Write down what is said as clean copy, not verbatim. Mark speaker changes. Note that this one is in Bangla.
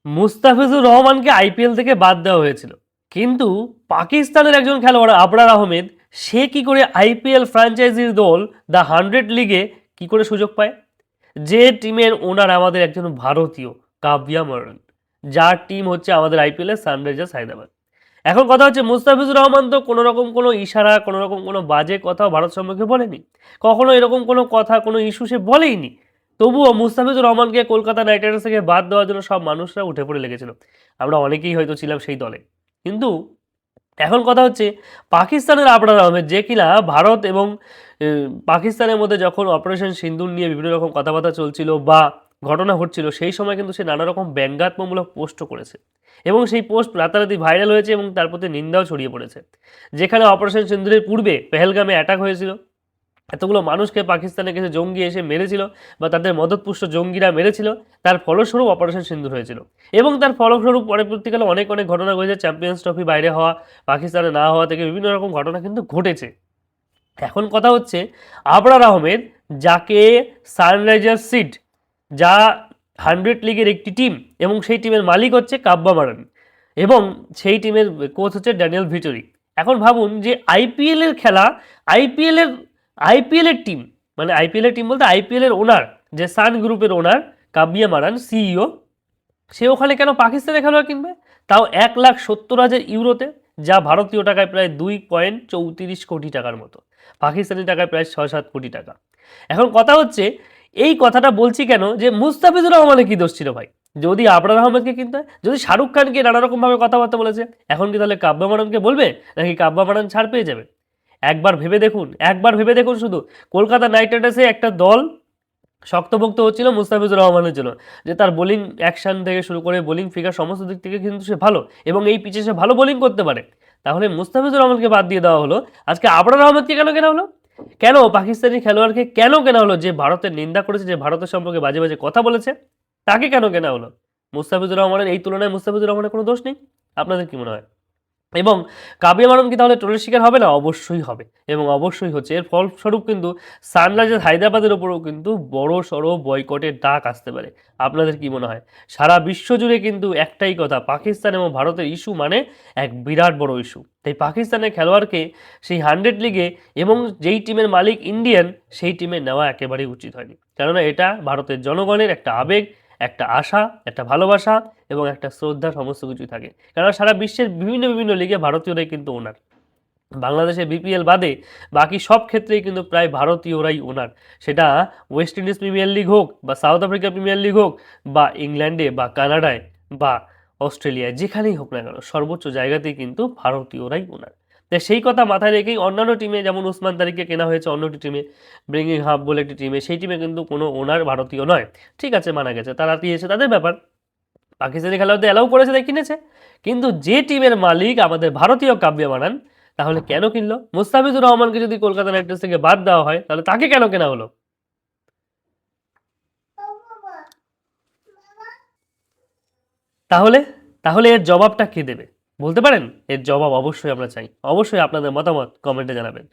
Speaker 1: মুস্তাফিজুর রহমানকে আইপিএল থেকে বাদ দেওয়া হয়েছিল, কিন্তু পাকিস্তানের একজন খেলোয়াড় আবরার আহমেদ, সে কি করে আইপিএল ফ্র্যাঞ্চাইজির দল দ্য 100 লিগে কি করে সুযোগ পায়? যে টিমের ওনার আমাদের একজন ভারতীয়, কাব্যা মারান, যার টিম হচ্ছে আমাদের আইপিএল এর সানরাইজার্স হায়দ্রাবাদ। এখন কথা হচ্ছে, মুস্তাফিজুর রহমান তো কোনো রকম কোনো ইশারা, কোনো রকম কোনো বাজে কথা ভারত সম্পর্কে বলেনি, কখনো এরকম কোনো কথা, কোনো ইস্যু সে বলেইনি। তবুও মুস্তাফিজুর রহমানকে কলকাতা নাইট রাইডার্স থেকে বাদ দেওয়ার জন্য সব মানুষরা উঠে পড়ে লেগেছিল। আমরা অনেকেই হয়তো ছিলাম সেই দলে। কিন্তু এখন কথা হচ্ছে, পাকিস্তানের আবরার আহমেদ, যে কিনা ভারত এবং পাকিস্তানের মধ্যে যখন অপারেশন সিন্দুর নিয়ে বিভিন্ন রকম কথাবার্তা চলছিল বা ঘটনা ঘটছিল, সেই সময় কিন্তু সে নানা রকম ব্যঙ্গাত্মকমূলক পোস্টও করেছে, এবং সেই পোস্ট রাতারাতি ভাইরাল হয়েছে এবং তার প্রতি নিন্দাও ছড়িয়ে পড়েছে। যেখানে অপারেশন সিন্দুরের পূর্বে পেহেলগামে অ্যাটাক হয়েছিল, এতগুলো মানুষকে পাকিস্তানে কিছু জঙ্গি এসে মেরেছিল বা তাদের মদতপুষ্ট জঙ্গিরা মেরেছিল, তার ফলস্বরূপ অপারেশন সিন্দুর হয়েছিল। এবং তার ফলস্বরূপ পরবর্তীকালে অনেক অনেক ঘটনা ঘটেছে, চ্যাম্পিয়ন্স ট্রফি বাইরে হওয়া, পাকিস্তানে না হওয়া থেকে বিভিন্ন রকম ঘটনা কিন্তু ঘটেছে। এখন কথা হচ্ছে, আবরার আহমেদ, যাকে সানরাইজার্স সিড, যা 100 লিগের একটি টিম, এবং সেই টিমের মালিক হচ্ছে কাব্বা মারান, এবং সেই টিমের কোচ হচ্ছে ড্যানিয়েল ভিটোরি। এখন ভাবুন যে আইপিএলের খেলা, আইপিএলের আইপিএলের টিম, মানে আইপিএলের টিম বলতে আইপিএলের ওনার, যে সান গ্রুপের ওনার কাব্বিয়া মারান, সিইও, সে ওখানে কেন পাকিস্তানের খেলোয়াড় কিনবে, তাও 1,70,000 ইউরোতে, যা ভারতীয় টাকায় প্রায় 2.34 কোটি টাকার মতো, পাকিস্তানি টাকায় প্রায় 6-7 কোটি টাকা। এখন কথা হচ্ছে, এই কথাটা বলছি কেন, যে মুস্তাফিজুর রহমানের কি দোষ ছিল ভাই? যদি আবরার আহমেদকে কিনতে হয়, যদি শাহরুখ খানকে নানা রকমভাবে কথাবার্তা বলেছে, এখন কি তাহলে কাব্বা মারানকে বলবে, নাকি কাব্বা মারান ছাড় পেয়ে যাবে? একবার ভেবে দেখুন, একবার ভেবে দেখুন শুধু, কলকাতা নাইট রাইডার্সে একটা দল শক্তপোক্ত হচ্ছিল মুস্তাফিজুর রহমানের জন্য, যে তার বোলিং অ্যাকশন থেকে শুরু করে বোলিং ফিগার সমস্ত দিক থেকে কিন্তু সে ভালো, এবং এই পিচে সে ভালো বোলিং করতে পারে। তাহলে মুস্তাফিজুর রহমানকে বাদ দিয়ে দেওয়া হলো, আজকে আবরার আহমেদকে কেন কেনা হলো? কেন পাকিস্তানি খেলোয়াড়কে কেন কেনা হলো, যে ভারতের নিন্দা করেছে, যে ভারতের সম্পর্কে বাজে বাজে কথা বলেছে, তাকে কেন কেনা হলো? মুস্তাফিজুর রহমানের এই তুলনায় মুস্তাফিজুর রহমানের কোনো দোষ নেই? আপনাদের কি মনে হয়? এবং কাবিয়া মারুন কি তাহলে ট্রোলের শিকার হবে না? অবশ্যই হবে, এবং অবশ্যই হচ্ছে। এর ফলস্বরূপ কিন্তু সানরাইজার্স হায়দ্রাবাদের ওপরেও কিন্তু বড় সড়ো বয়কটের ডাক আসতে পারে। আপনাদের কি মনে হয়? সারা বিশ্ব জুড়ে কিন্তু একটাই কথা, পাকিস্তান এবং ভারতের ইস্যু মানে এক বিরাট বড় ইস্যু। তাই পাকিস্তানের খেলোয়াড়কে সেই 100 লিগে, এবং যেই টিমের মালিক ইন্ডিয়ান, সেই টিমে নেওয়া একেবারেই উচিত হয়নি। কেননা এটা ভারতের জনগণের একটা আবেগ, একটা আশা, একটা ভালোবাসা এবং একটা শ্রদ্ধা, সমস্ত কিছুই থাকে। কারণ সারা বিশ্বের বিভিন্ন বিভিন্ন লিগে ভারতীয়রাই কিন্তু ওনার। বাংলাদেশে বিপিএল বাদে বাকি সব ক্ষেত্রেই কিন্তু প্রায় ভারতীয়রাই ওনার। সেটা ওয়েস্ট ইন্ডিজ প্রিমিয়ার লিগ হোক, বা সাউথ আফ্রিকা প্রিমিয়ার লিগ হোক, বা ইংল্যান্ডে, বা কানাডায়, বা অস্ট্রেলিয়ায়, যেখানেই হোক না কেন, সর্বোচ্চ জায়গাতেই কিন্তু ভারতীয়রাই ওনার। তাই সেই কথা মাথায় রেখেই অন্যান্য টিমে, যেমন উসমান তারিখকে কেনা হয়েছে অন্যটি টিমে, ব্রিঙ্গিং হাব বলে একটি টিমে, সেই টিমে কিন্তু কোনো ওনার ভারতীয় নয়। ঠিক আছে, মানা গেছে, তারা দিয়েছে তাদের ব্যাপার, পাকিস্তানি খেলোয়াড়দের অ্যালাউ করেছে তাই কিনেছে। কিন্তু যে টিমের মালিক আমাদের ভারতীয় কাব্যা মারান, তাহলে কেন কিনলো? মুস্তাফিজুর রহমানকে যদি কলকাতা নাইট রাইডার্স থেকে বাদ দেওয়া হয়, তাহলে তাকে কেন কেনা হলো? তাহলে তাহলে এর জবাবটা কে দেবে? বলতে পারেন? এর জবাব অবশ্যই আমরা চাই। অবশ্যই আপনাদের মতামত কমেন্টে জানাবেন।